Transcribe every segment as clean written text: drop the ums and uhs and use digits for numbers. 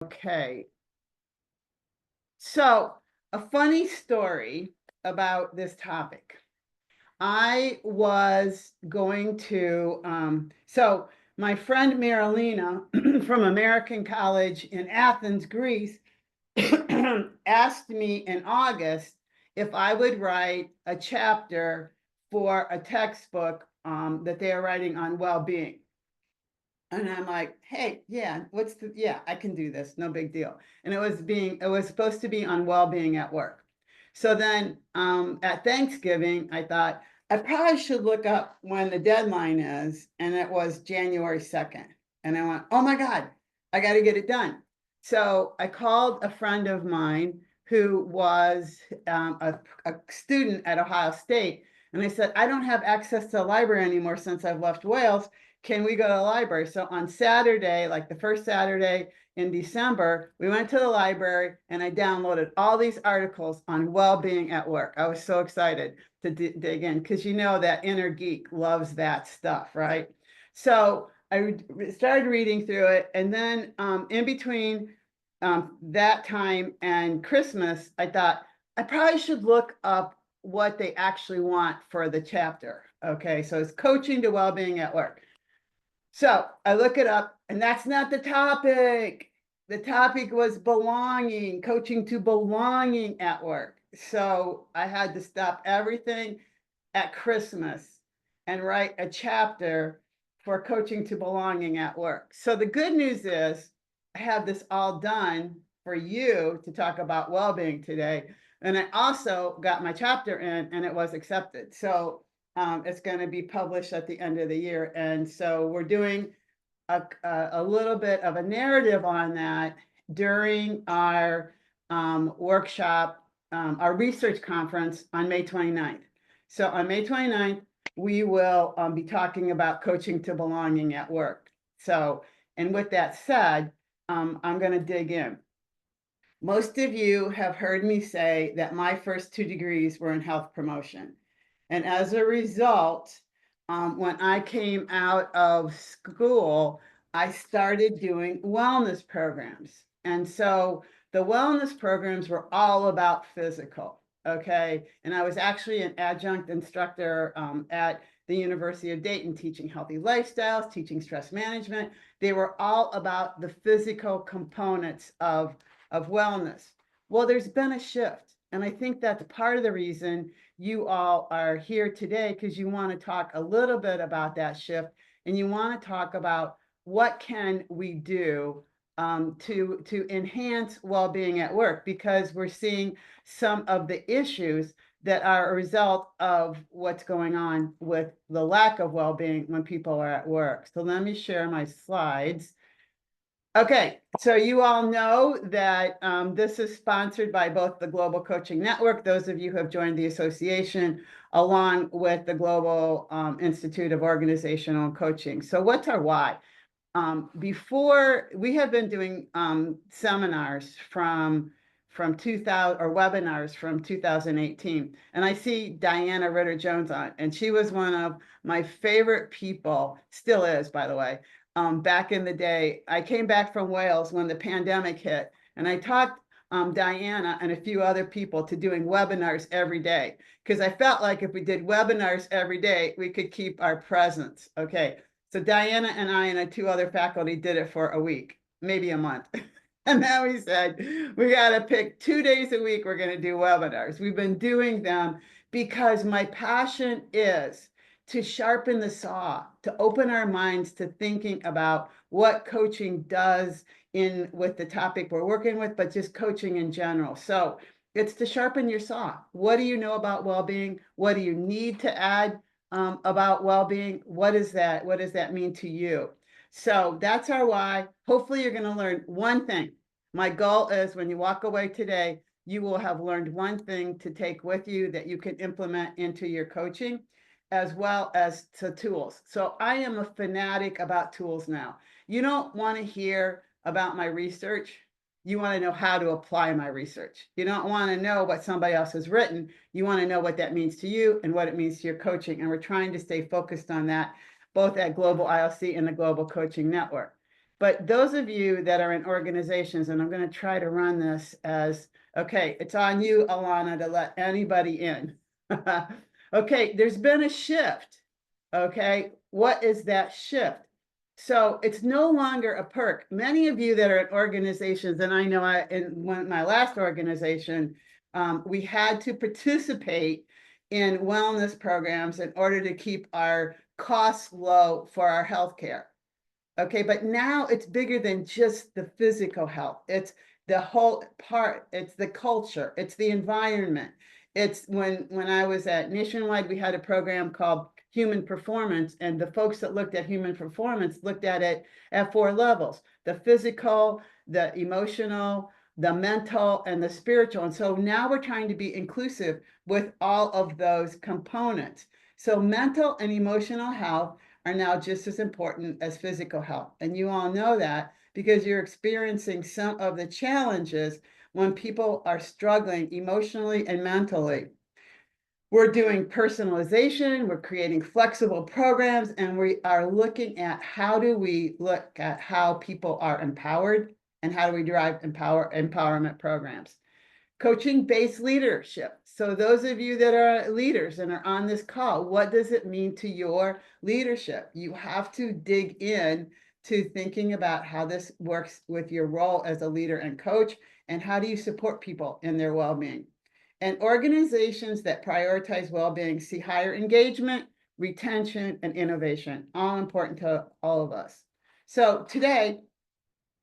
Okay. So, a funny story about this topic. I was going to, so my friend Marilena from American College in Athens, Greece, asked me in August if I would write a chapter for a textbook that they are writing on well-being. And I'm like, hey, yeah, I can do this, no big deal. And it was supposed to be on well-being at work. So then at Thanksgiving, I thought I probably should look up when the deadline is, and it was January 2nd. And I went, oh my God, I got to get it done. So I called a friend of mine who was a student at Ohio State, and I said, I don't have access to the library anymore since I've left Wales. Can we go to the library? So on Saturday, like the first Saturday in December, we went to the library and I downloaded all these articles on well-being at work. I was so excited to dig in because you know that inner geek loves that stuff, right? So I started reading through it, and then in between that time and Christmas, I thought I probably should look up what they actually want for the chapter. Okay, so it's coaching to well-being at work. So I look it up, and that's not the topic. The topic was belonging, coaching to belonging at work. So I had to stop everything at Christmas and write a chapter for coaching to belonging at work. So the good news is I have this all done for you to talk about well-being today. And I also got my chapter in, and it was accepted. So it's going to be published at the end of the year. And so we're doing a little bit of a narrative on that during our workshop, our research conference on May 29th. So on May 29th, we will be talking about coaching to belonging at work. So, and with that said, I'm going to dig in. Most of you have heard me say that my first 2 degrees were in health promotion. And as a result, when I came out of school, I started doing wellness programs. And so the wellness programs were all about physical, okay? And I was actually an adjunct instructor at the University of Dayton, teaching healthy lifestyles, teaching stress management. They were all about the physical components of wellness. Well, there's been a shift. And I think that's part of the reason you all are here today, because you want to talk a little bit about that shift, and you want to talk about what can we do to enhance well-being at work, because we're seeing some of the issues that are a result of what's going on with the lack of well-being when people are at work. So let me share my slides. Okay, so you all know that this is sponsored by both the Global Coaching Network, those of you who have joined the association, along with the Global Institute of Organizational Coaching. So what's our why? Before, we have been doing seminars from 2000, or webinars from 2018. And I see Diana Ritter-Jones on, and she was one of my favorite people, still is, by the way. Back in the day, I came back from Wales when the pandemic hit, and I taught Diana and a few other people to doing webinars every day, because I felt like if we did webinars every day, we could keep our presence. Okay, so Diana and I and 2 other faculty did it for a week, maybe a month. And then we said, we got to pick 2 days a week. We're going to do webinars. We've been doing them because my passion is to sharpen the saw, to open our minds to thinking about what coaching does in with the topic we're working with, but just coaching in general. So it's to sharpen your saw. What do you know about well-being? What do you need to add about well-being? What is that? What does that mean to you? So that's our why. Hopefully you're going to learn one thing. My goal is when you walk away today, you will have learned one thing to take with you that you can implement into your coaching, as well as to tools. So I am a fanatic about tools now. You don't want to hear about my research. You want to know how to apply my research. You don't want to know what somebody else has written. You want to know what that means to you and what it means to your coaching. And we're trying to stay focused on that, both at Global IOC and the Global Coaching Network. But those of you that are in organizations, and I'm going to try to run this as, okay, it's on you, Alana, to let anybody in. Okay, there's been a shift. Okay, what is that shift? So it's no longer a perk. Many of you that are in organizations, and I know in my last organization, we had to participate in wellness programs in order to keep our costs low for our healthcare. Okay, but now it's bigger than just the physical health. It's the whole part. It's the culture. It's the environment. It's when I was at Nationwide, we had a program called Human Performance, and the folks that looked at human performance looked at it at 4 levels: the physical, the emotional, the mental, and the spiritual. And so now we're trying to be inclusive with all of those components. So mental and emotional health are now just as important as physical health. And you all know that because you're experiencing some of the challenges when people are struggling emotionally and mentally. We're doing personalization, we're creating flexible programs, and we are looking at how do we look at how people are empowered and how do we drive empowerment programs. Coaching-based leadership. So those of you that are leaders and are on this call, what does it mean to your leadership? You have to dig in to thinking about how this works with your role as a leader and coach, and how do you support people in their well-being. And organizations that prioritize well-being see higher engagement, retention, and innovation, all important to all of us. So today,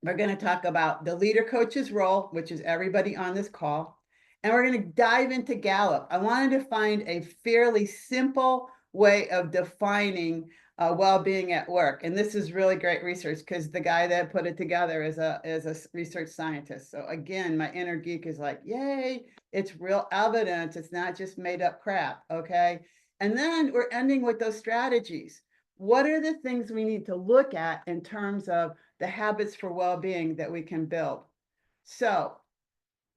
we're going to talk about the leader coach's role, which is everybody on this call. And we're going to dive into Gallup. I wanted to find a fairly simple way of defining well-being at work. And this is really great research because the guy that put it together is a research scientist. So again, my inner geek is like, yay, it's real evidence. It's not just made up crap, okay? And then we're ending with those strategies. What are the things we need to look at in terms of the habits for well-being that we can build? So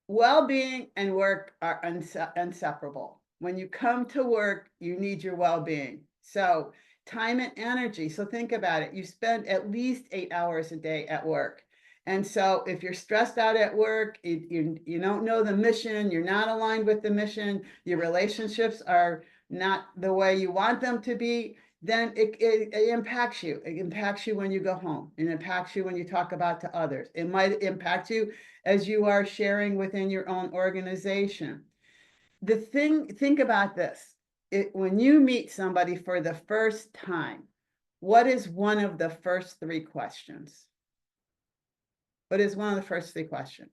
well-being and work are inseparable. When you come to work, you need your well-being. So time and energy. So think about it. You spend at least 8 hours a day at work. And so if you're stressed out at work, you don't know the mission, you're not aligned with the mission, your relationships are not the way you want them to be, then it impacts you. It impacts you when you go home. It impacts you when you talk about to others. It might impact you as you are sharing within your own organization. Think about this. When you meet somebody for the first time, what is one of the first 3 questions? What is one of the first 3 questions?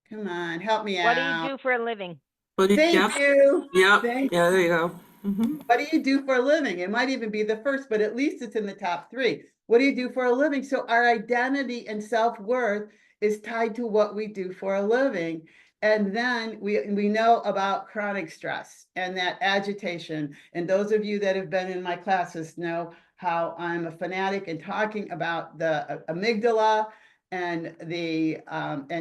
Come on, help me out. What do you do for a living? Thank you. Yep. Thank Yeah, there you go. Mm-hmm. What do you do for a living? It might even be the first, but at least it's in the top 3. What do you do for a living? So our identity and self-worth is tied to what we do for a living. And then we know about chronic stress and that agitation. And those of you that have been in my classes know how I'm a fanatic in talking about the amygdala and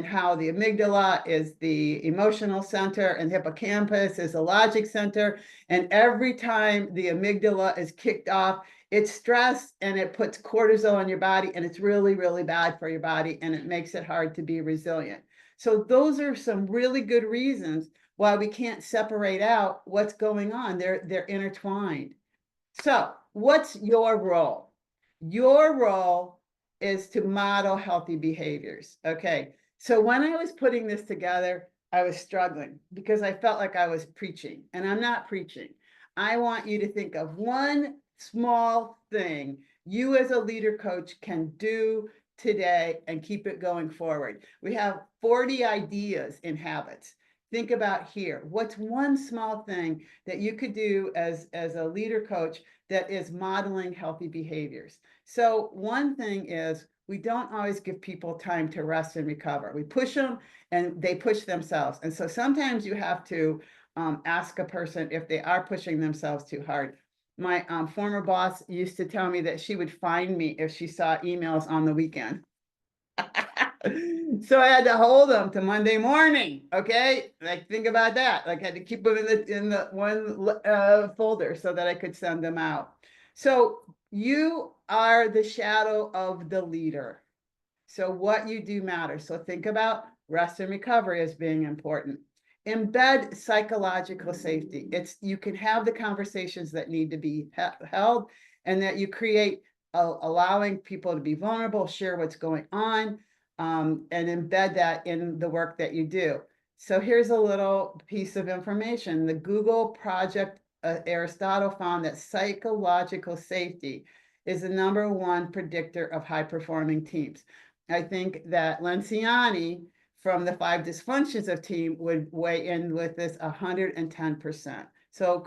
how the amygdala is the emotional center and hippocampus is the logic center. And every time the amygdala is kicked off, it's stress and it puts cortisol in your body, and it's really, really bad for your body, and it makes it hard to be resilient. So those are some really good reasons why we can't separate out what's going on. They're intertwined. So what's your role? Your role is to model healthy behaviors. Okay. So when I was putting this together, I was struggling because I felt like I was preaching, and I'm not preaching. I want you to think of one small thing you as a leader coach can do today and keep it going forward. We have 40 ideas in habits. Think about here. What's one small thing that you could do as a leader coach that is modeling healthy behaviors? So one thing is we don't always give people time to rest and recover. We push them and they push themselves. And so sometimes you have to ask a person if they are pushing themselves too hard. My former boss used to tell me that she would find me if she saw emails on the weekend. So I had to hold them to Monday morning. Okay, like think about that. Like I had to keep them in the one folder so that I could send them out. So you are the shadow of the leader. So what you do matters. So think about rest and recovery as being important. Embed psychological safety. It's you can have the conversations that need to be held, and that you create allowing people to be vulnerable, share what's going on, and embed that in the work that you do. So here's a little piece of information. The Google project Aristotle found that psychological safety is the #1 predictor of high performing teams. I think that Lenciani from the 5 dysfunctions of team would weigh in with this 110%. So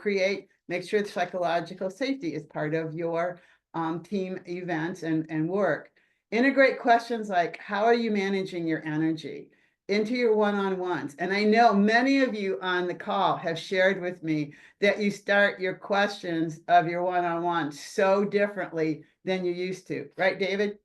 make sure the psychological safety is part of your team events and work. Integrate questions like, how are you managing your energy into your one-on-ones? And I know many of you on the call have shared with me that you start your questions of your one-on-one so differently than you used to, right, David?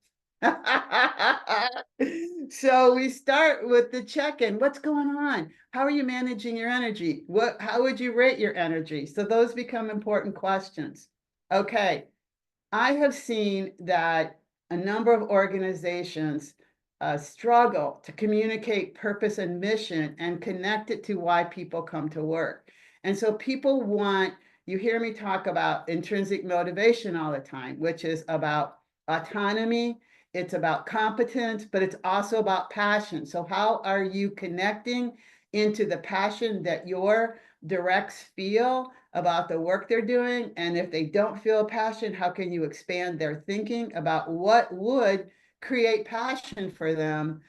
So we start with the check-in. What's going on? How are you managing your energy? How would you rate your energy? So those become important questions. Okay. I have seen that a number of organizations struggle to communicate purpose and mission and connect it to why people come to work. And so people want, you hear me talk about intrinsic motivation all the time, which is about autonomy, it's about competence, but it's also about passion. So how are you connecting into the passion that your directs feel about the work they're doing? And if they don't feel passion, how can you expand their thinking about what would create passion for them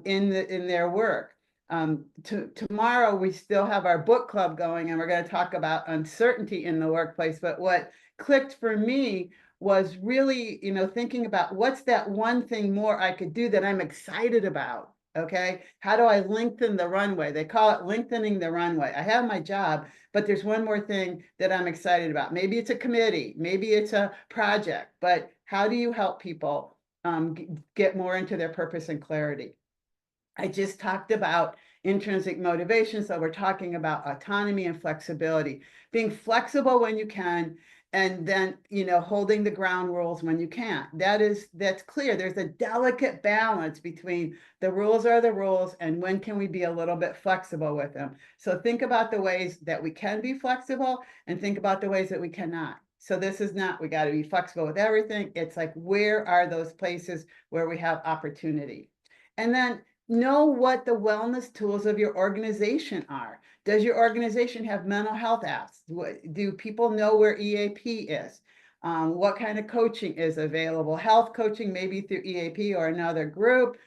in their work? Tomorrow we still have our book club going, and we're going to talk about uncertainty in the workplace. But what clicked for me was really, thinking about what's that one thing more I could do that I'm excited about. Okay, how do I lengthen the runway? They call it lengthening the runway. I have my job, but there's one more thing that I'm excited about. Maybe it's a committee, maybe it's a project, but how do you help people get more into their purpose and clarity? I just talked about intrinsic motivation. So we're talking about autonomy and flexibility, being flexible when you can, and then, holding the ground rules when you can't. That's clear. There's a delicate balance between the rules are the rules and when can we be a little bit flexible with them. So think about the ways that we can be flexible and think about the ways that we cannot. So this is not, we got to be flexible with everything. It's like, where are those places where we have opportunity? And then know what the wellness tools of your organization are. Does your organization have mental health apps? Do people know where EAP is? What kind of coaching is available? Health coaching, maybe through EAP or another group.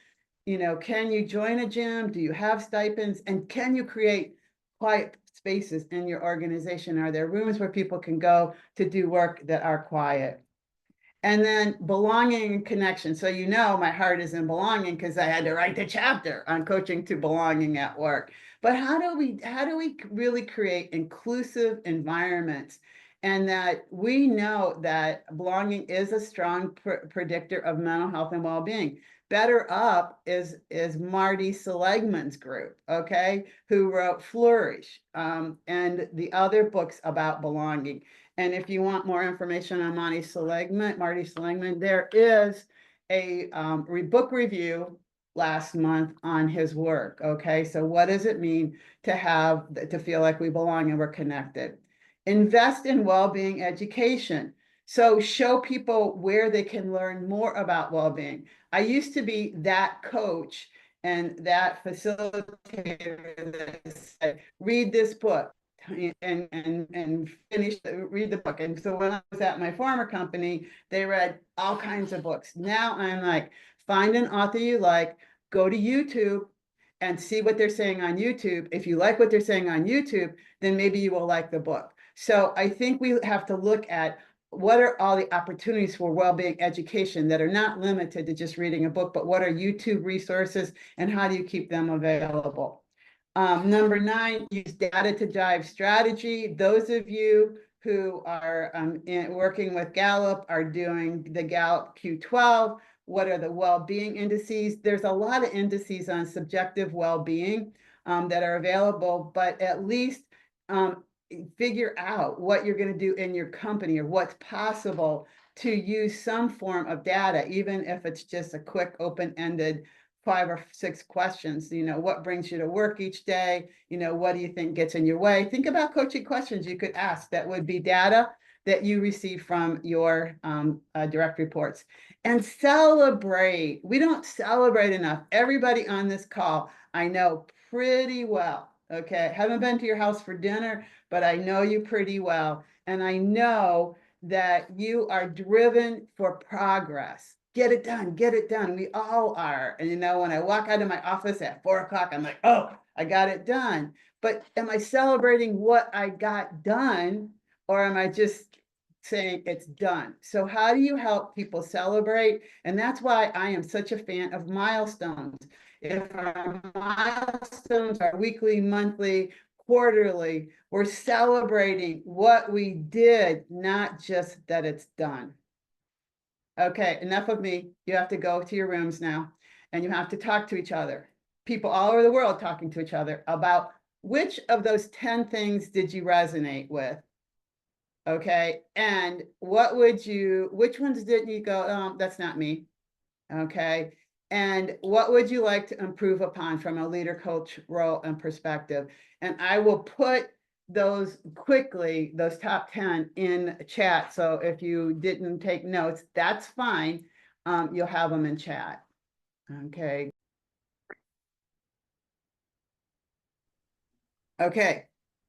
Can you join a gym? Do you have stipends? And can you create quiet spaces in your organization? Are there rooms where people can go to do work that are quiet? And then belonging and connection. So my heart is in belonging because I had to write the chapter on coaching to belonging at work. But how do we really create inclusive environments? And that we know that belonging is a strong predictor of mental health and well-being. Better Up is Marty Seligman's group, okay, who wrote Flourish and the other books about belonging. And if you want more information on Marty Seligman, there is a book review last month on his work. Okay, so what does it mean to feel like we belong and we're connected? Invest in well-being education. So show people where they can learn more about well-being. I used to be that coach and that facilitator that said, read this book and read the book. And so when I was at my former company, they read all kinds of books. Now I'm like, find an author you like, go to YouTube and see what they're saying on YouTube. If you like what they're saying on YouTube, then maybe you will like the book. So I think we have to look at what are all the opportunities for well-being education that are not limited to just reading a book, but what are YouTube resources and how do you keep them available? Number 9, use data to drive strategy. Those of you who are working with Gallup are doing the Gallup Q12. What are the well-being indices? There's a lot of indices on subjective well-being that are available, but at least figure out what you're going to do in your company or what's possible to use some form of data, even if it's just a quick open-ended 5 or 6 questions. What brings you to work each day? What do you think gets in your way? Think about coaching questions you could ask that would be data that you receive from your direct reports. And celebrate. We don't celebrate enough. Everybody on this call, I know pretty well. Okay, haven't been to your house for dinner, but I know you pretty well. And I know that you are driven for progress. Get it done, get it done. We all are. And when I walk out of my office at 4 o'clock, I'm like, oh, I got it done. But am I celebrating what I got done, or am I just saying it's done? So how do you help people celebrate? And that's why I am such a fan of milestones. If our milestones are weekly, monthly, quarterly, we're celebrating what we did, not just that it's done. Okay, enough of me. You have to go to your rooms now, and you have to talk to each other. People all over the world talking to each other about which of those 10 things did you resonate with? Okay, and which ones didn't you go, oh, that's not me? Okay, and what would you like to improve upon from a leader, coach role and perspective? And I will put those top 10 in chat. So if you didn't take notes, that's fine. You'll have them in chat. Okay. Okay.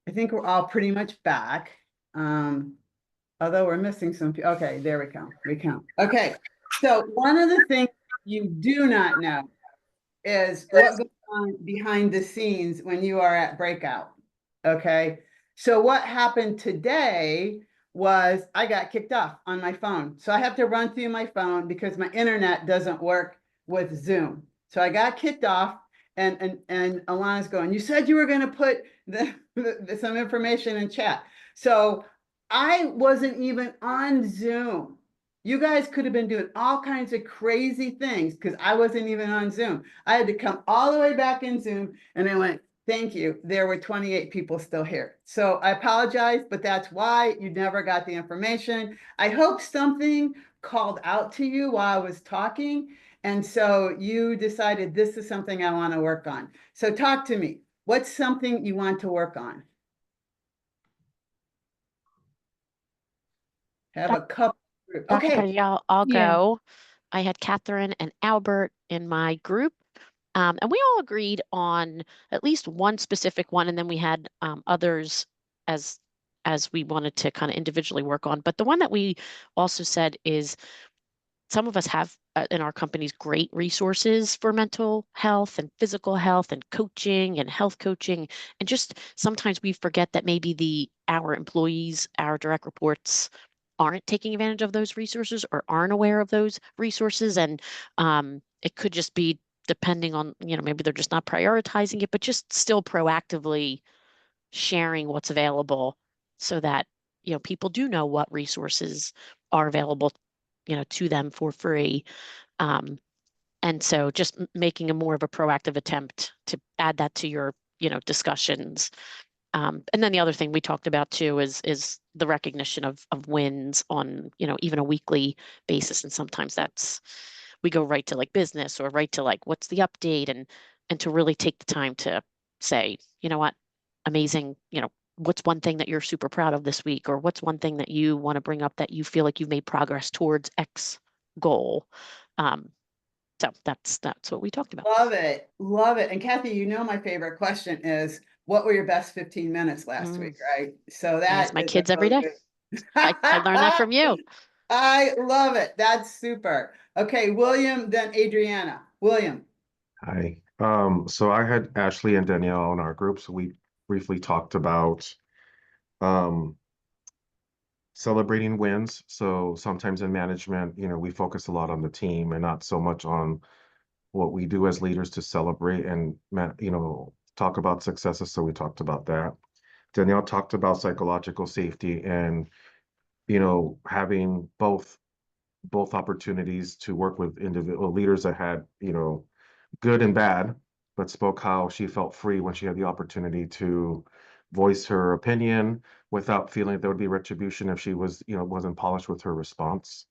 I think we're all pretty much back. Although we're missing some. Okay, there we go. We count. Okay. So one of the things you do not know is what goes on behind the scenes when you are at breakout. Okay. So what happened today was I got kicked off on my phone. So I have to run through my phone because my internet doesn't work with Zoom. So I got kicked off, and Alana's going, you said you were going to put some information in chat. So I wasn't even on Zoom. You guys could have been doing all kinds of crazy things because I wasn't even on Zoom. I had to come all the way back in Zoom, and I went, thank you. There were 28 people still here. So I apologize, but that's why you never got the information. I hope something called out to you while I was talking. And so you decided this is something I want to work on. So talk to me. What's something you want to work on? Have a couple. Dr. Okay. Petty, I'll Yeah. go. I had Catherine and Albert in my group, and we all agreed on at least one specific one, and then we had others as we wanted to kind of individually work on. But the one that we also said is some of us have in our companies great resources for mental health and physical health and coaching and health coaching. And just sometimes we forget that maybe our employees, our direct reports aren't taking advantage of those resources or aren't aware of those resources. And it could just be depending on, maybe they're just not prioritizing it, but just still proactively sharing what's available so that, people do know what resources are available, to them for free. And so just making a more of a proactive attempt to add that to your, discussions. And then the other thing we talked about too is the recognition of wins on, even a weekly basis. And sometimes we go right to like business or right to like, what's the update, and to really take the time to say, you know what, amazing, what's one thing that you're super proud of this week, or what's one thing that you want to bring up that you feel like you've made progress towards X goal. So that's what we talked about. Love it. Love it. And Kathy, my favorite question is, what were your best 15 minutes last week, right? So that ask my is kids every day. I learned that from you. I love it. That's super. Okay, William, then Adriana. William. Hi. So I had Ashley and Danielle in our group, so we briefly talked about celebrating wins. So sometimes in management, we focus a lot on the team and not so much on what we do as leaders to celebrate and, talk about successes. So we talked about that. Danielle talked about psychological safety and, having both opportunities to work with individual leaders that had, good and bad, but spoke how she felt free when she had the opportunity to voice her opinion without feeling there would be retribution if she was, wasn't polished with her response.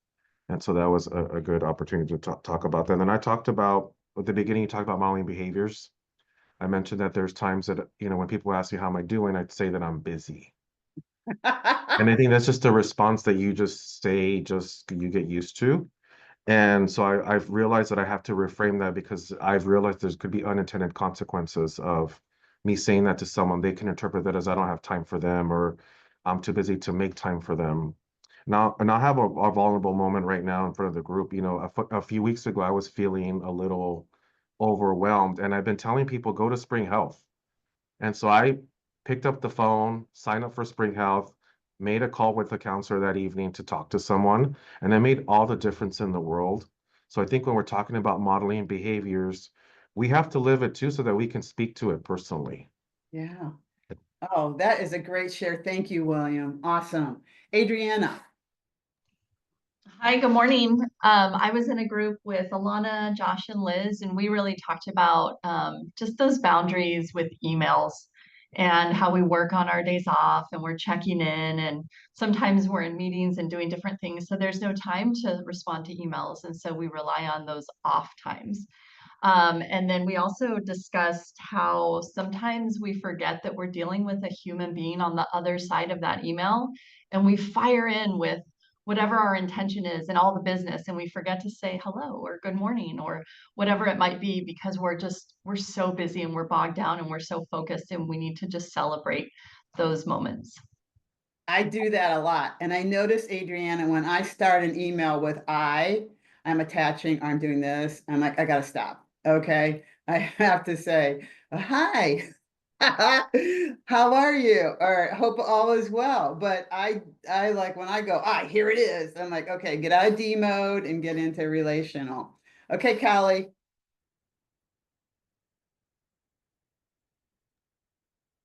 And so that was a good opportunity to talk about that. And then I talked about, at the beginning, you talked about modeling behaviors. I mentioned that there's times that, when people ask me how am I doing, I'd say that I'm busy. And I think that's just a response that you just say, you get used to. And so I've realized that I have to reframe that because I've realized there could be unintended consequences of me saying that to someone. They can interpret that as I don't have time for them or I'm too busy to make time for them. Now, and I have a vulnerable moment right now in front of the group. A few weeks ago, I was feeling a little overwhelmed, and I've been telling people go to Spring Health. And so I picked up the phone, signed up for Spring Health, made a call with the counselor that evening to talk to someone, and it made all the difference in the world. So I think when we're talking about modeling behaviors, we have to live it too so that we can speak to it personally. Yeah. Oh, that is a great share. Thank you, William. Awesome. Adriana. Hi, good morning. I was in a group with Alana, Josh, and Liz, and we really talked about just those boundaries with emails and how we work on our days off and we're checking in, and sometimes we're in meetings and doing different things. So there's no time to respond to emails. And so we rely on those off times. And then we also discussed how sometimes we forget that we're dealing with a human being on the other side of that email, and we fire in with whatever our intention is and all the business, and we forget to say hello or good morning or whatever it might be because we're so busy and we're bogged down and we're so focused, and we need to just celebrate those moments. I do that a lot. And I notice, Adriana, when I start an email with I'm attaching, or I'm doing this, I'm like, I gotta stop. Okay. I have to say, hi. How are you? Or hope all is well. But I like when I go, here it is. I'm like, okay, get out of D mode and get into relational. Okay, Callie.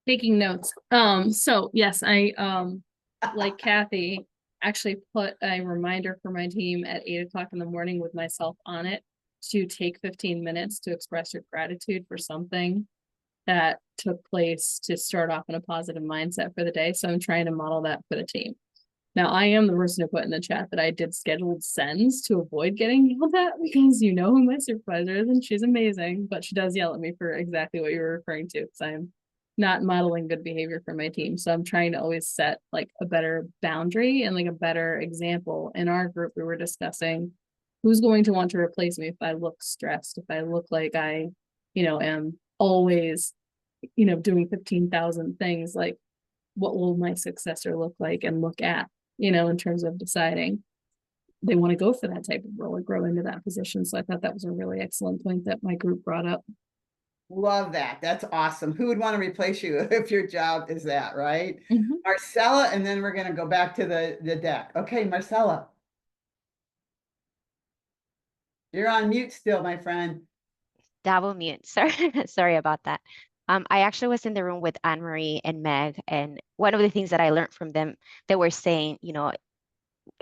Taking notes. So yes, I like Kathy actually put a reminder for my team at 8 o'clock in the morning with myself on it to take 15 minutes to express your gratitude for something that took place to start off in a positive mindset for the day. So I'm trying to model that for the team. Now I am the person who put in the chat that I did scheduled sends to avoid getting yelled at because you know who my supervisor is and she's amazing, but she does yell at me for exactly what you're referring to because I'm not modeling good behavior for my team. So I'm trying to always set like a better boundary and like a better example. In our group, we were discussing who's going to want to replace me if I look stressed, if I look like I, am always, doing 15,000 things, like what will my successor look like and look at, in terms of deciding they want to go for that type of role or grow into that position. So I thought that was a really excellent point that my group brought up. Love that. That's awesome. Who would want to replace you if your job is that, right? Mhm. Marcella, and then we're going to go back to the deck. Okay, Marcella. You're on mute still, my friend. Double mute. Sorry about that. I actually was in the room with Anne Marie and Meg, and one of the things that I learned from them, they were saying,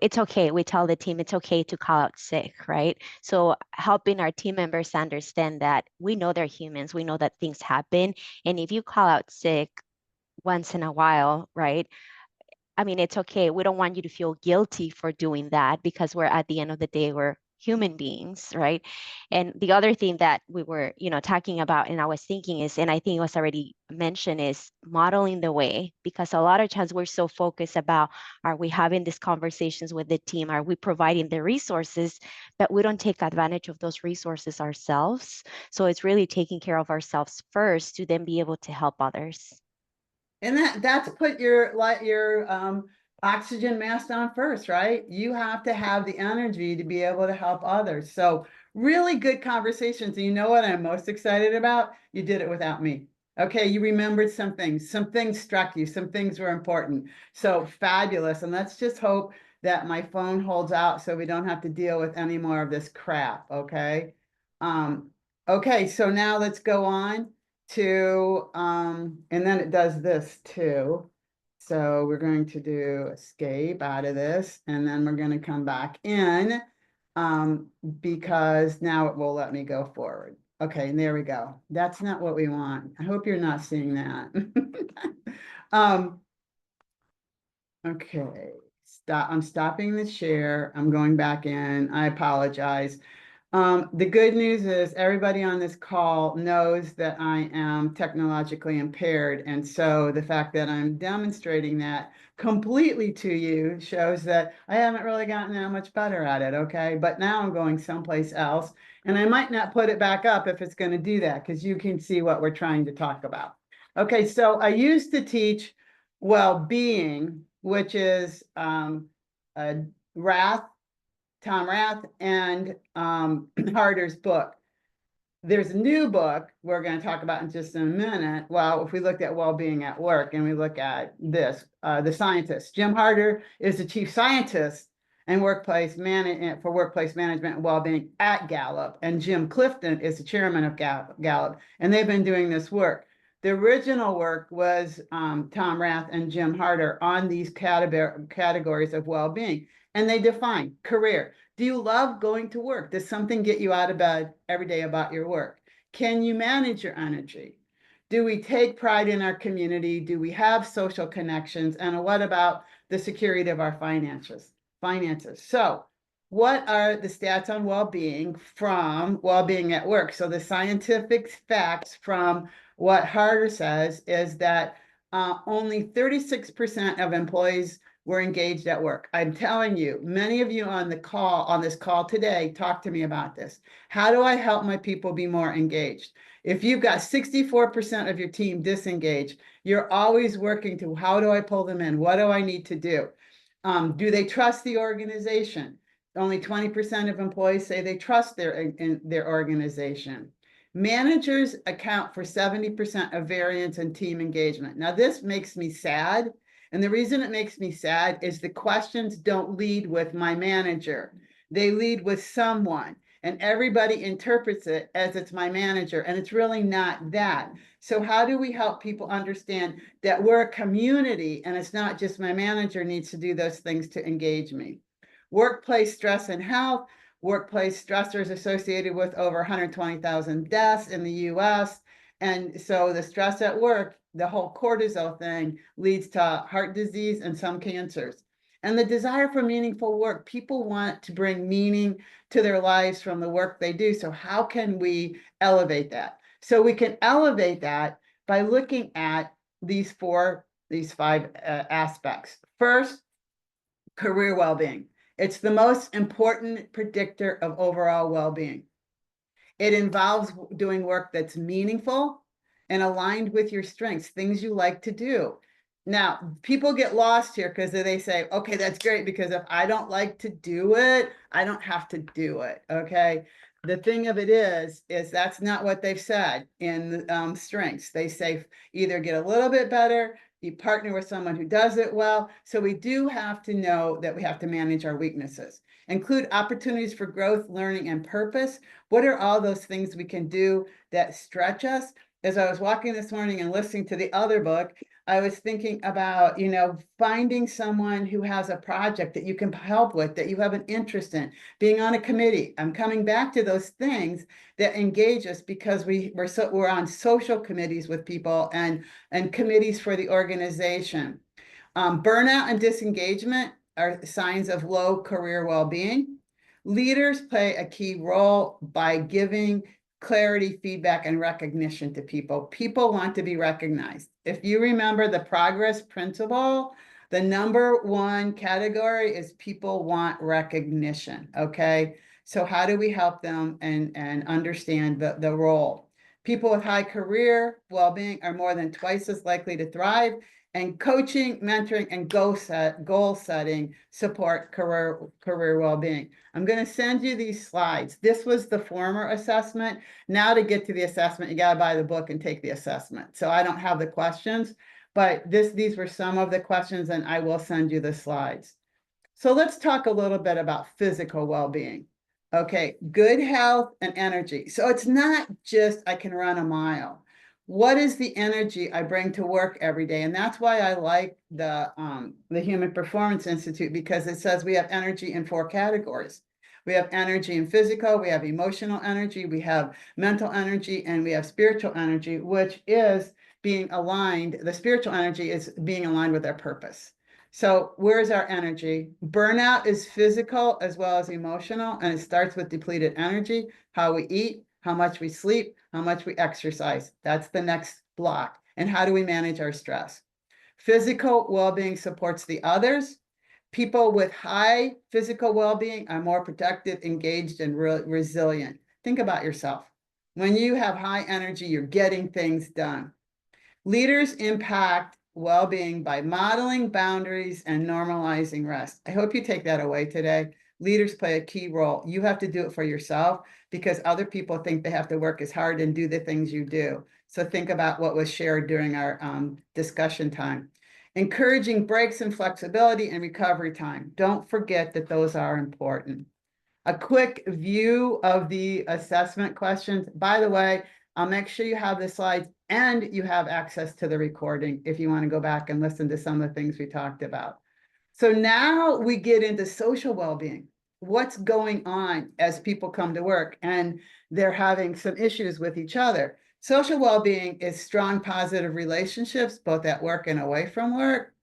it's okay. We tell the team it's okay to call out sick, right? So helping our team members understand that we know they're humans, we know that things happen, and if you call out sick once in a while, right? I mean, it's okay. We don't want you to feel guilty for doing that because we're at the end of the day, we're human beings, right? And the other thing that we were, talking about, and I was thinking is, and I think it was already mentioned, is modeling the way, because a lot of times we're so focused about, are we having these conversations with the team? Are we providing the resources? But we don't take advantage of those resources ourselves. So it's really taking care of ourselves first to then be able to help others. And that's put your oxygen mask on first, right? You have to have the energy to be able to help others. So really good conversations. And you know what I'm most excited about? You did it without me. Okay, you remembered some things struck you, some things were important. So fabulous. And let's just hope that my phone holds out so we don't have to deal with any more of this crap. Okay. Okay, so now let's go on to, and then it does this too. So we're going to do escape out of this, and then we're going to come back in because now it will let me go forward. Okay, and there we go. That's not what we want. I hope you're not seeing that. Okay, I'm stopping the share. I'm going back in. I apologize. The good news is everybody on this call knows that I am technologically impaired. And so the fact that I'm demonstrating that completely to you shows that I haven't really gotten that much better at it, okay? But now I'm going someplace else, and I might not put it back up if it's going to do that, because you can see what we're trying to talk about. Okay, so I used to teach well-being, which is Rath, Tom Rath, and Harder's book. There's a new book we're going to talk about in just a minute. Well, if we looked at well-being at work and we look at this, the scientist, Jim Harder is the chief scientist and workplace management for workplace management and well-being at Gallup, and Jim Clifton is the chairman of Gallup, and they've been doing this work. The original work was Tom Rath and Jim Harder on these categories of well-being, and they define career. Do you love going to work? Does something get you out of bed every day about your work? Can you manage your energy? Do we take pride in our community? Do we have social connections? And what about the security of our finances? So what are the stats on well-being from well-being at work? So the scientific facts from what Harder says is that only 36% of employees were engaged at work. I'm telling you, many of you on this call today, talk to me about this. How do I help my people be more engaged? If you've got 64% of your team disengaged, you're always working to, how do I pull them in? What do I need to do? Do they trust the organization? Only 20% of employees say they trust their organization. Managers account for 70% of variance in team engagement. Now, this makes me sad. And the reason it makes me sad is the questions don't lead with my manager. They lead with someone, and everybody interprets it as it's my manager, and it's really not that. So how do we help people understand that we're a community and it's not just my manager needs to do those things to engage me? Workplace stress and health. Workplace stressors associated with over 120,000 deaths in the US. And so the stress at work, the whole cortisol thing, leads to heart disease and some cancers. And the desire for meaningful work. People want to bring meaning to their lives from the work they do. So how can we elevate that? So we can elevate that by looking at these five aspects. First, career well-being. It's the most important predictor of overall well-being. It involves doing work that's meaningful and aligned with your strengths, things you like to do. Now, people get lost here because they say, okay, that's great, because if I don't like to do it, I don't have to do it, okay? The thing of it is that's not what they've said in strengths. They say either get a little bit better, you partner with someone who does it well. So we do have to know that we have to manage our weaknesses. Include opportunities for growth, learning, and purpose. What are all those things we can do that stretch us? As I was walking this morning and listening to the other book, I was thinking about, finding someone who has a project that you can help with, that you have an interest in, being on a committee. I'm coming back to those things that engage us because we're on social committees with people and committees for the organization. Burnout and disengagement are signs of low career well-being. Leaders play a key role by giving clarity, feedback, and recognition to people. People want to be recognized. If you remember the progress principle, the number one category is people want recognition, okay? So how do we help them and understand the role? People with high career well-being are more than twice as likely to thrive, and coaching, mentoring, and goal setting support career well-being. I'm going to send you these slides. This was the former assessment. Now to get to the assessment, you got to buy the book and take the assessment. So I don't have the questions, but these were some of the questions, and I will send you the slides. So let's talk a little bit about physical well-being. Okay, good health and energy. So it's not just I can run a mile. What is the energy I bring to work every day? And that's why I like the Human Performance Institute, because it says we have energy in 4 categories. We have energy in physical, we have emotional energy, we have mental energy, and we have spiritual energy, which is being aligned, the spiritual energy is being aligned with our purpose. So where's our energy? Burnout is physical as well as emotional, and it starts with depleted energy, how we eat, how much we sleep, how much we exercise. That's the next block. And how do we manage our stress? Physical well-being supports the others. People with high physical well-being are more protected, engaged, and resilient. Think about yourself. When you have high energy, you're getting things done. Leaders impact well-being by modeling boundaries and normalizing rest. I hope you take that away today. Leaders play a key role. You have to do it for yourself because other people think they have to work as hard and do the things you do. So think about what was shared during our discussion time. Encouraging breaks and flexibility and recovery time. Don't forget that those are important. A quick view of the assessment questions. By the way, I'll make sure you have the slides and you have access to the recording if you want to go back and listen to some of the things we talked about. So now we get into social well-being. What's going on as people come to work and they're having some issues with each other? Social well-being is strong, positive relationships, both at work and away from work.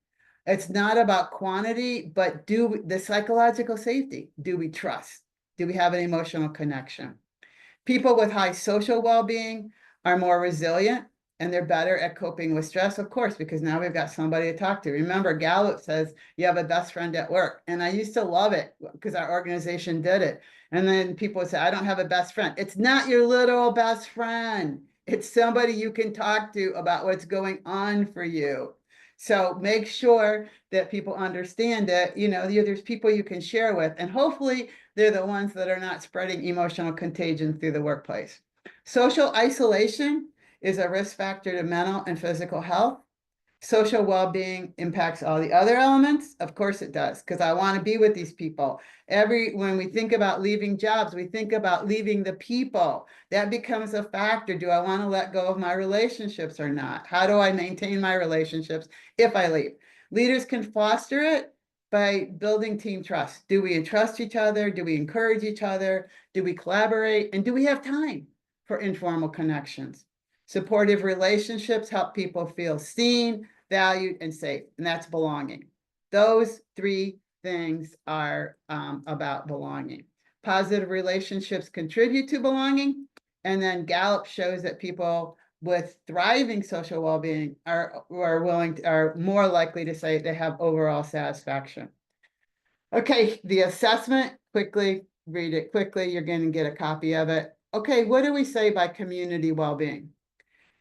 It's not about quantity, but the psychological safety. Do we trust? Do we have an emotional connection? People with high social well-being are more resilient and they're better at coping with stress, of course, because now we've got somebody to talk to. Remember, Gallup says you have a best friend at work. And I used to love it because our organization did it. And then people would say, I don't have a best friend. It's not your literal best friend. It's somebody you can talk to about what's going on for you. So make sure that people understand that, there's people you can share with, and hopefully they're the ones that are not spreading emotional contagion through the workplace. Social isolation is a risk factor to mental and physical health. Social well-being impacts all the other elements. Of course it does, because I want to be with these people. When we think about leaving jobs, we think about leaving the people. That becomes a factor. Do I want to let go of my relationships or not? How do I maintain my relationships if I leave? Leaders can foster it by building team trust. Do we entrust each other? Do we encourage each other? Do we collaborate? And do we have time for informal connections? Supportive relationships help people feel seen, valued, and safe, and that's belonging. Those three things are about belonging. Positive relationships contribute to belonging, and then Gallup shows that people with thriving social well-being are more likely to say they have overall satisfaction. Okay, the assessment, quickly, read it quickly. You're going to get a copy of it. Okay, what do we say by community well-being?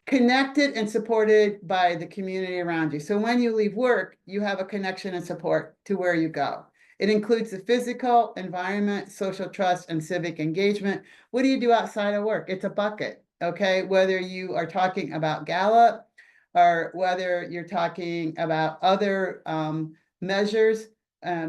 Connected and supported by the community around you. So when you leave work, you have a connection and support to where you go. It includes the physical environment, social trust, and civic engagement. What do you do outside of work? It's a bucket, okay? Whether you are talking about Gallup or whether you're talking about other measures,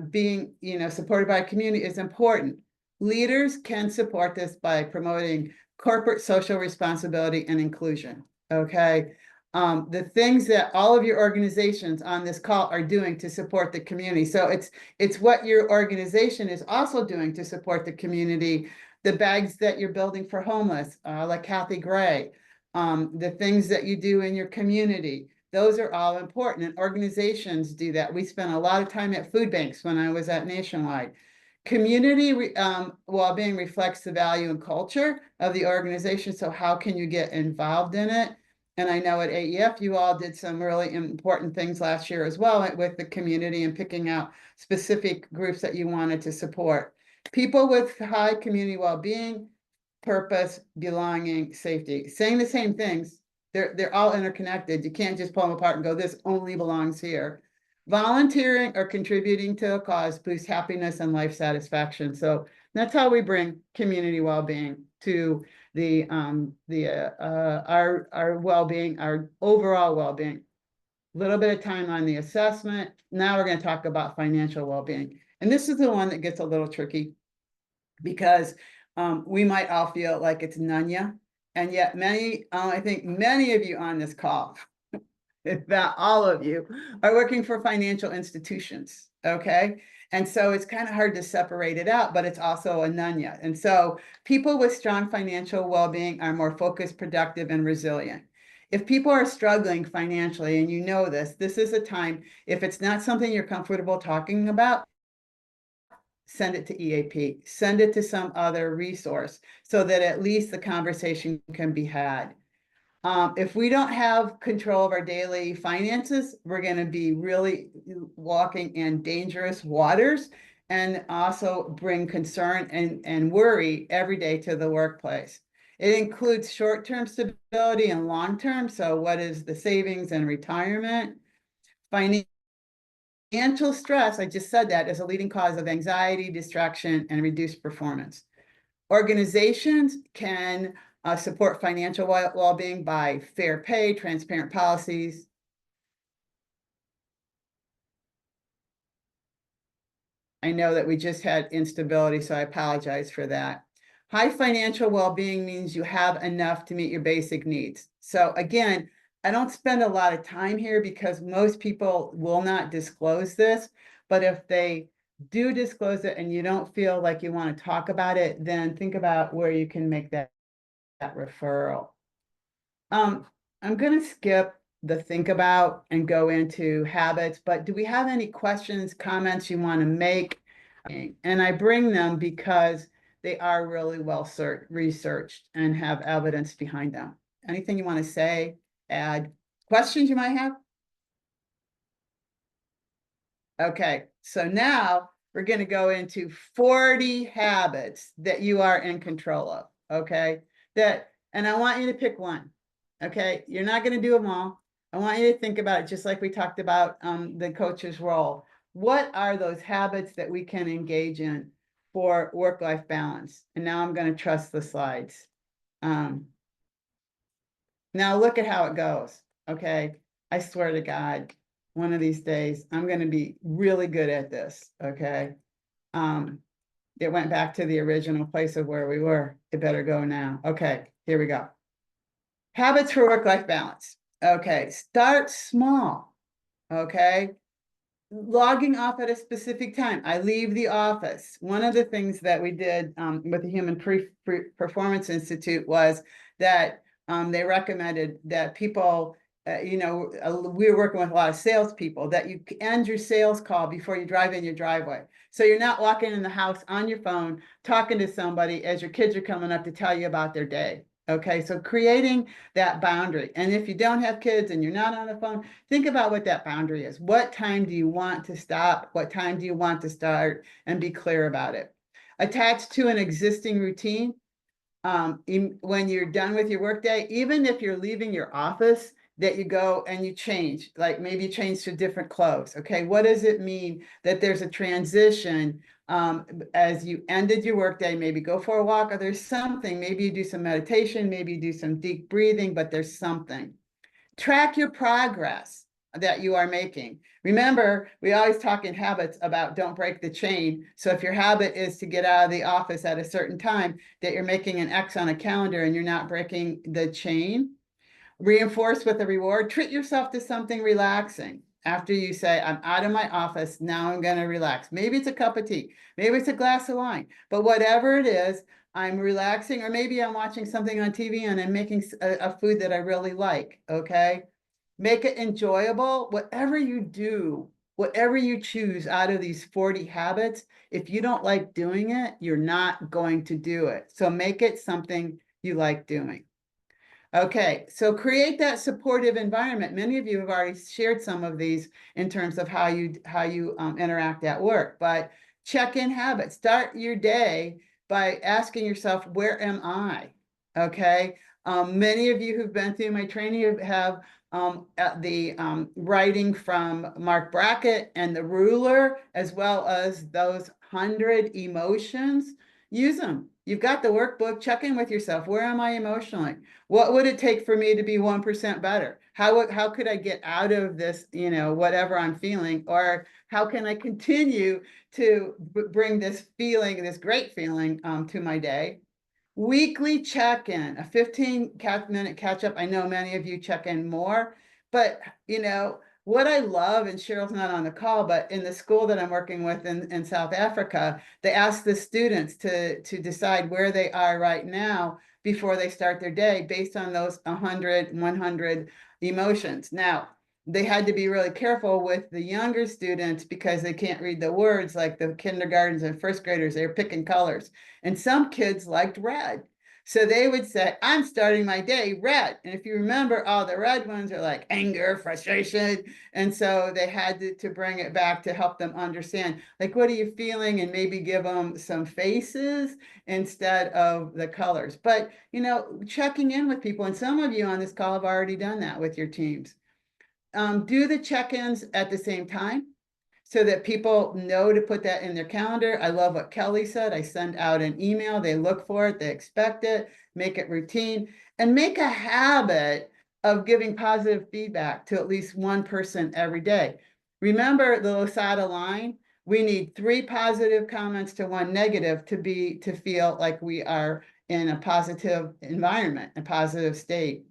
being supported by a community is important. Leaders can support this by promoting corporate social responsibility and inclusion. Okay, the things that all of your organizations on this call are doing to support the community. So it's what your organization is also doing to support the community. The bags that you're building for homeless, like Kathy Gray, the things that you do in your community. Those are all important, and organizations do that. We spent a lot of time at food banks when I was at Nationwide. Community well-being reflects the value and culture of the organization. So how can you get involved in it? And I know at AEF, you all did some really important things last year as well with the community and picking out specific groups that you wanted to support. People with high community well-being, purpose, belonging, safety, saying the same things. They're all interconnected. You can't just pull them apart and go, this only belongs here. Volunteering or contributing to a cause boosts happiness and life satisfaction. So that's how we bring community well-being to our well-being, our overall well-being. A little bit of time on the assessment. Now we're going to talk about financial well-being. And this is the one that gets a little tricky because we might all feel like it's Nunya. And yet I think many of you on this call, if not all of you, are working for financial institutions, okay? And so it's kind of hard to separate it out, but it's also a Nunya. And so people with strong financial well-being are more focused, productive, and resilient. If people are struggling financially and you know this is a time, if it's not something you're comfortable talking about, send it to EAP, send it to some other resource so that at least the conversation can be had. If we don't have control of our daily finances, we're going to be really walking in dangerous waters and also bring concern and worry every day to the workplace. It includes short-term stability and long-term. So what is the savings and retirement? Financial stress, I just said that, is a leading cause of anxiety, distraction, and reduced performance. Organizations can support financial well-being by fair pay, transparent policies. I know that we just had instability, so I apologize for that. High financial well-being means you have enough to meet your basic needs. So again, I don't spend a lot of time here because most people will not disclose this, but if they do disclose it and you don't feel like you want to talk about it, then think about where you can make that referral. I'm going to skip the think about and go into habits, but do we have any questions, comments you want to make? And I bring them because they are really well researched and have evidence behind them. Anything you want to say, add, questions you might have? Okay, so now we're going to go into 40 habits that you are in control of. Okay, and I want you to pick one. Okay, you're not going to do them all. I want you to think about it just like we talked about the coach's role. What are those habits that we can engage in for work-life balance? And now I'm going to trust the slides. Now look at how it goes. Okay, I swear to God, one of these days I'm going to be really good at this. Okay, it went back to the original place of where we were. It better go now. Okay, here we go. Habits for work-life balance. Okay, start small. Okay, logging off at a specific time. I leave the office. One of the things that we did with the Human Performance Institute was that they recommended that people, we were working with a lot of salespeople, that you end your sales call before you drive in your driveway. So you're not walking in the house on your phone, talking to somebody as your kids are coming up to tell you about their day. Okay, so creating that boundary. And if you don't have kids and you're not on the phone, think about what that boundary is. What time do you want to stop? What time do you want to start? And be clear about it. Attached to an existing routine, when you're done with your workday, even if you're leaving your office, that you go and you change, like maybe you change to different clothes. Okay, what does it mean that there's a transition as you ended your workday? Maybe go for a walk, or there's something, maybe you do some meditation, maybe you do some deep breathing, but there's something. Track your progress that you are making. Remember, we always talk in habits about don't break the chain. So if your habit is to get out of the office at a certain time, that you're making an X on a calendar and you're not breaking the chain. Reinforce with a reward. Treat yourself to something relaxing. After you say, I'm out of my office, now I'm going to relax. Maybe it's a cup of tea. Maybe it's a glass of wine. But whatever it is, I'm relaxing, or maybe I'm watching something on TV and I'm making a food that I really like. Okay. Make it enjoyable. Whatever you do, whatever you choose out of these 40 habits, if you don't like doing it, you're not going to do it. So make it something you like doing. Okay, so create that supportive environment. Many of you have already shared some of these in terms of how you interact at work, but check-in habits. Start your day by asking yourself, where am I? Okay, many of you who've been through my training have the writing from Mark Brackett and the ruler, as well as those 100 emotions. Use them. You've got the workbook. Check in with yourself. Where am I emotionally? What would it take for me to be 1% better? How could I get out of this, whatever I'm feeling? Or how can I continue to bring this feeling, this great feeling to my day? Weekly check-in, a 15-minute catch-up. I know many of you check in more, but what I love, and Cheryl's not on the call, but in the school that I'm working with in South Africa, they ask the students to decide where they are right now before they start their day based on those 100 emotions. Now, they had to be really careful with the younger students because they can't read the words, like the kindergartens and first graders, they're picking colors. And some kids liked red. So they would say, I'm starting my day red. And if you remember, all the red ones are like anger, frustration. And so they had to bring it back to help them understand, like, what are you feeling? And maybe give them some faces instead of the colors. But, you know, checking in with people, and some of you on this call have already done that with your teams. Do the check-ins at the same time so that people know to put that in their calendar. I love what Kelly said. I send out an email, they look for it, they expect it, make it routine, and make a habit of giving positive feedback to at least one person every day. Remember the Losada line? We need 3 positive comments to 1 negative to feel like we are in a positive environment, a positive state.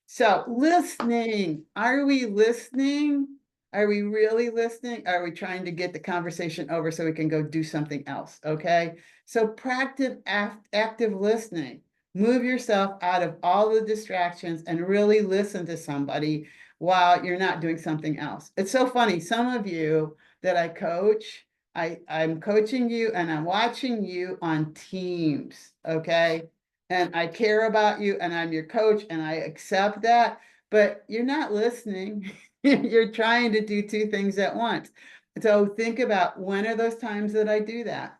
So listening, are we listening? Are we really listening? Are we trying to get the conversation over so we can go do something else? Okay. So practice active listening. Move yourself out of all the distractions and really listen to somebody while you're not doing something else. It's so funny. Some of you that I coach, I'm coaching you and I'm watching you on Teams. Okay. And I care about you and I'm your coach and I accept that, but you're not listening. You're trying to do 2 things at once. So think about, when are those times that I do that?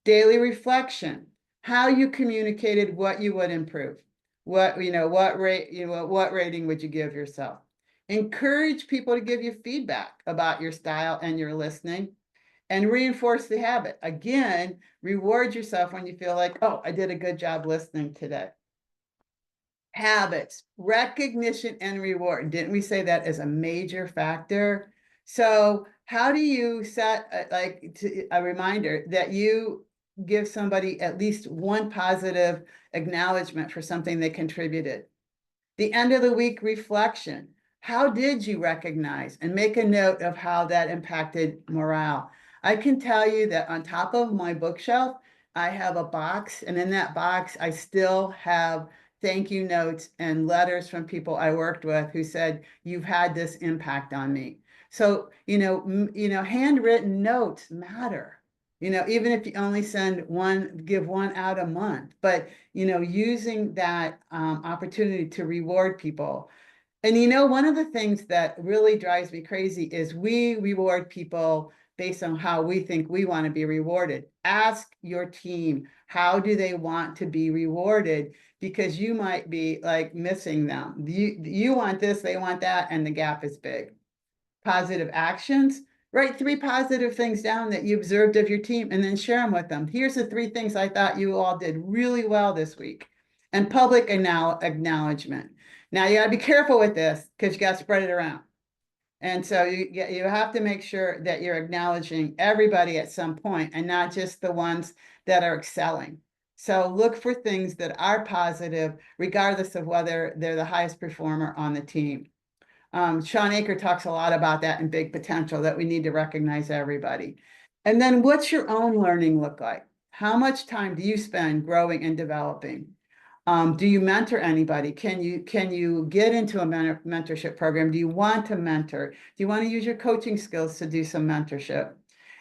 Daily reflection, how you communicated, what you would improve. What rating would you give yourself? Encourage people to give you feedback about your style and your listening. And reinforce the habit. Again, reward yourself when you feel like, oh, I did a good job listening today. Habits, recognition and reward. Didn't we say that as a major factor? So how do you set a reminder that you give somebody at least one positive acknowledgement for something they contributed? The end of the week reflection. How did you recognize, and make a note of how that impacted morale? I can tell you that on top of my bookshelf, I have a box, and in that box, I still have thank you notes and letters from people I worked with who said, you've had this impact on me. So, handwritten notes matter. Even if you only give one out a month, but, using that opportunity to reward people. And one of the things that really drives me crazy is we reward people based on how we think we want to be rewarded. Ask your team, how do they want to be rewarded? Because you might be like missing them. You want this, they want that, and the gap is big. Positive actions. Write 3 positive things down that you observed of your team and then share them with them. Here's the 3 things I thought you all did really well this week. And public acknowledgement. Now you got to be careful with this because you got to spread it around. And so you have to make sure that you're acknowledging everybody at some point and not just the ones that are excelling. So look for things that are positive, regardless of whether they're the highest performer on the team. Sean Aker talks a lot about that in Big Potential, that we need to recognize everybody. And then what's your own learning look like? How much time do you spend growing and developing? Do you mentor anybody? Can you get into a mentorship program? Do you want to mentor? Do you want to use your coaching skills to do some mentorship?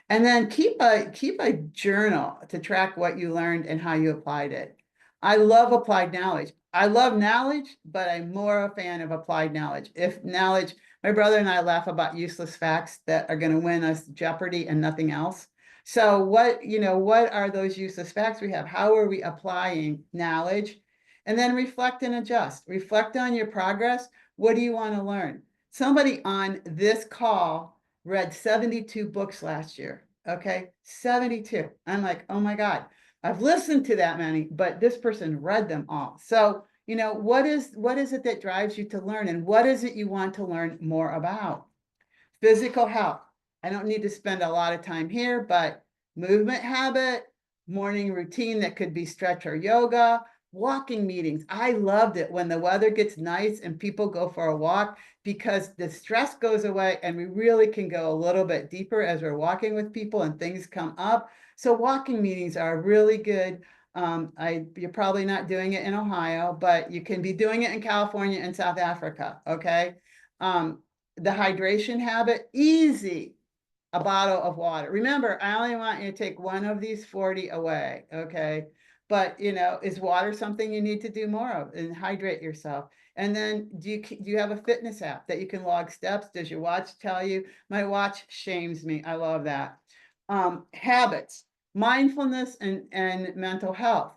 And then keep a journal to track what you learned and how you applied it. I love applied knowledge. I love knowledge, but I'm more a fan of applied knowledge. If knowledge, my brother and I laugh about useless facts that are going to win us Jeopardy and nothing else. So what are those useless facts we have? How are we applying knowledge? And then reflect and adjust. Reflect on your progress. What do you want to learn? Somebody on this call read 72 books last year. Okay, 72. I'm like, oh my God, I've listened to that many, but this person read them all. So, what is it that drives you to learn, and what is it you want to learn more about? Physical health. I don't need to spend a lot of time here, but movement habit, morning routine that could be stretch or yoga, walking meetings. I loved it when the weather gets nice and people go for a walk, because the stress goes away and we really can go a little bit deeper as we're walking with people and things come up. So walking meetings are a really good You're probably not doing it in Ohio, but you can be doing it in California and South Africa, okay? The hydration habit, easy, a bottle of water. Remember, I only want you to take one of these 40 away, okay? But, you know, is water something you need to do more of and hydrate yourself? And then do you have a fitness app that you can log steps? Does your watch tell you? My watch shames me. I love that. Habits, mindfulness and mental health.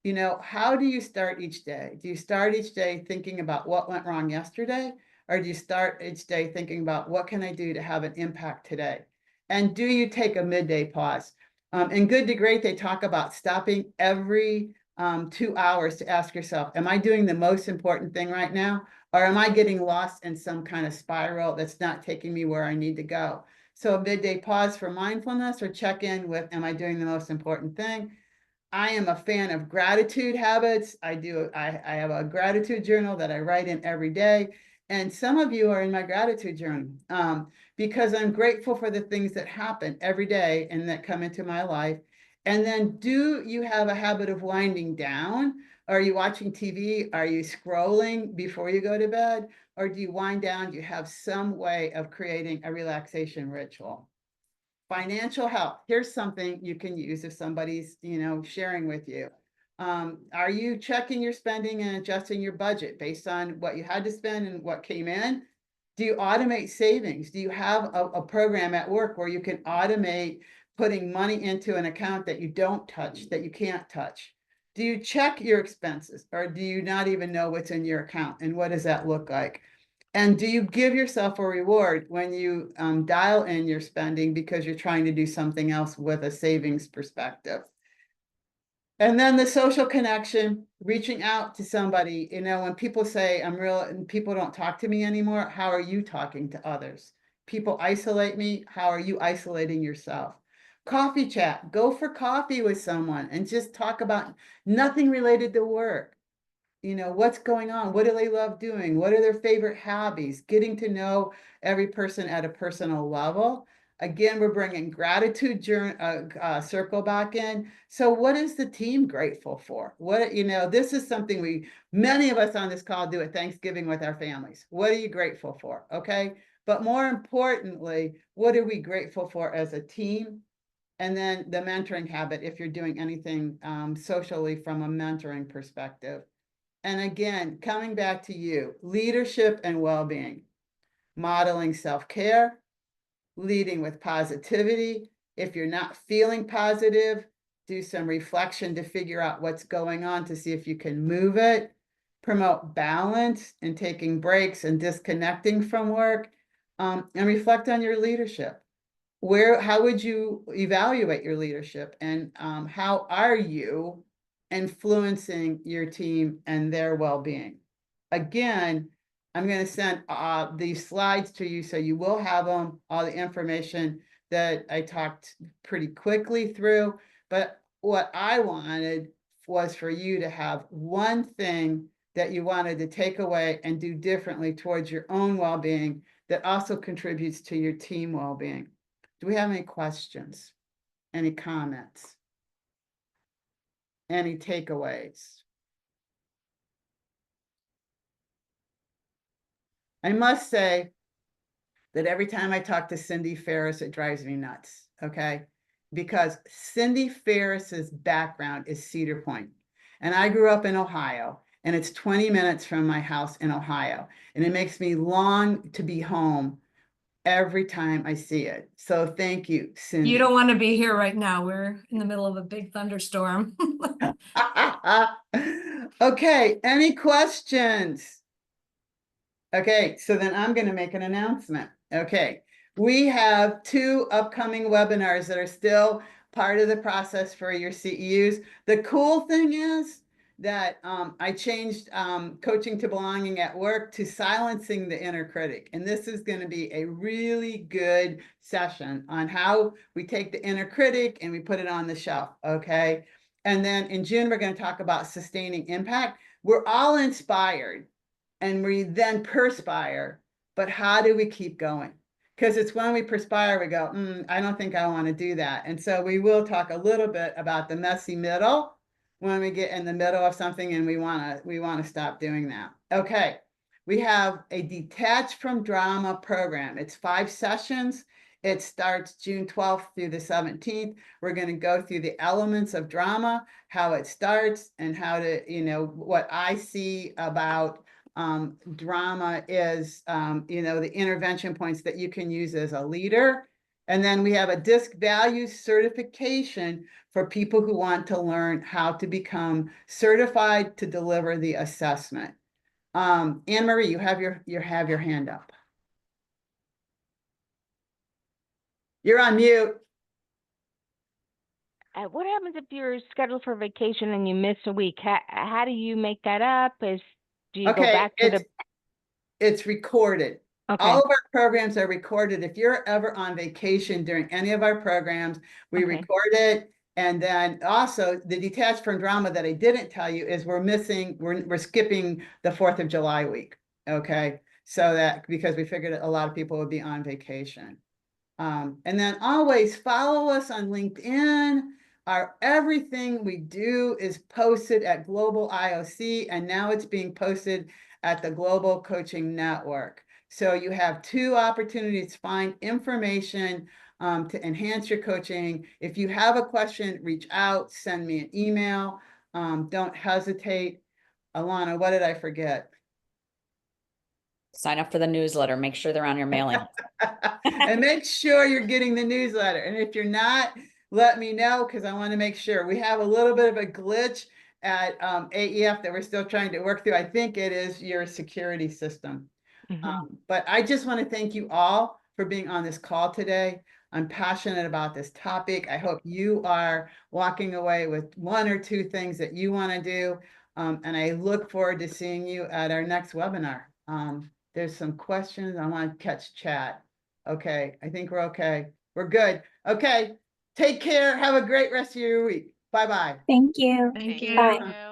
You know, how do you start each day? Do you start each day thinking about what went wrong yesterday? Or do you start each day thinking about what can I do to have an impact today? And do you take a midday pause? In Good to Great, they talk about stopping every 2 hours to ask yourself, am I doing the most important thing right now? Or am I getting lost in some kind of spiral that's not taking me where I need to go? So a midday pause for mindfulness, or check in with, am I doing the most important thing? I am a fan of gratitude habits. I have a gratitude journal that I write in every day. And some of you are in my gratitude journal because I'm grateful for the things that happen every day and that come into my life. And then, do you have a habit of winding down? Are you watching TV? Are you scrolling before you go to bed? Or do you wind down? Do you have some way of creating a relaxation ritual? Financial health. Here's something you can use if somebody's, you know, sharing with you. Are you checking your spending and adjusting your budget based on what you had to spend and what came in? Do you automate savings? Do you have a program at work where you can automate putting money into an account that you don't touch, that you can't touch? Do you check your expenses, or do you not even know what's in your account? And what does that look like? And do you give yourself a reward when you dial in your spending because you're trying to do something else with a savings perspective? And then the social connection, reaching out to somebody. You know, when people say I'm real and people don't talk to me anymore, how are you talking to others? People isolate me. How are you isolating yourself? Coffee chat, go for coffee with someone and just talk about nothing related to work. You know, what's going on? What do they love doing? What are their favorite hobbies? Getting to know every person at a personal level. Again, we're bringing gratitude circle back in. So what is the team grateful for? What, you know, this is something many of us on this call do at Thanksgiving with our families. What are you grateful for? Okay. But more importantly, what are we grateful for as a team? And then the mentoring habit, if you're doing anything socially from a mentoring perspective. And again, coming back to you, leadership and well-being, modeling self-care, leading with positivity. If you're not feeling positive, do some reflection to figure out what's going on to see if you can move it. Promote balance and taking breaks and disconnecting from work, and reflect on your leadership. How would you evaluate your leadership, and how are you influencing your team and their well-being? Again, I'm going to send these slides to you so you will have them, all the information that I talked pretty quickly through. But what I wanted was for you to have one thing that you wanted to take away and do differently towards your own well-being that also contributes to your team well-being. Do we have any questions? Any comments? Any takeaways? I must say that every time I talk to Cindy Ferris, it drives me nuts, okay? Because Cindy Ferris's background is Cedar Point. And I grew up in Ohio, and it's 20 minutes from my house in Ohio. And it makes me long to be home every time I see it. So thank you, Cindy. You don't want to be here right now. We're in the middle of a big thunderstorm. Okay, any questions? Okay, so then I'm going to make an announcement. Okay, we have 2 upcoming webinars that are still part of the process for your CEUs. The cool thing is that I changed coaching to belonging at work to silencing the inner critic. And this is going to be a really good session on how we take the inner critic and we put it on the shelf. Okay. And then in June, we're going to talk about sustaining impact. We're all inspired and we then perspire, but how do we keep going? Because it's when we perspire, we go, I don't think I want to do that. And so we will talk a little bit about the messy middle when we get in the middle of something and we wanna stop doing that. Okay, we have a detached from drama program. It's 5 sessions. It starts June 12th through the 17th. We're gonna go through the elements of drama, how it starts, and how to, what I see about drama is, the intervention points that you can use as a leader. And then we have a DISC values certification for people who want to learn how to become certified to deliver the assessment. Anne Marie, you have your hand up. You're on mute. What happens if you're scheduled for vacation and you miss a week? How do you make that up? Do you go Okay, back to it's recorded. Okay. All of our programs are recorded. If you're ever on vacation during any of our programs, we Okay. record it. And then also the detached from drama that I didn't tell you is we're skipping the 4th of July week. Okay. So that, because we figured a lot of people would be on vacation. And then always follow us on LinkedIn. Everything we do is posted at Global IOC, and now it's being posted at the Global Coaching Network. So you have 2 opportunities to find information to enhance your coaching. If you have a question, reach out, send me an email. Don't hesitate. Alana, what did I forget? Sign up for the newsletter. Make sure they're on your mailing. And make sure you're getting the newsletter. And if you're not, let me know, because I want to make sure. We have a little bit of a glitch at AEF that we're still trying to work through. I think it is your security system. But I just want to thank you all for being on this call today. I'm passionate about this topic. I hope you are walking away with 1 or 2 things that you want to do. And I look forward to seeing you at our next webinar. There's some questions. I want to catch chat. Okay, I think we're okay. We're good. Okay, take care. Have a great rest of your week. Bye-bye. Thank you. Thank you. Bye.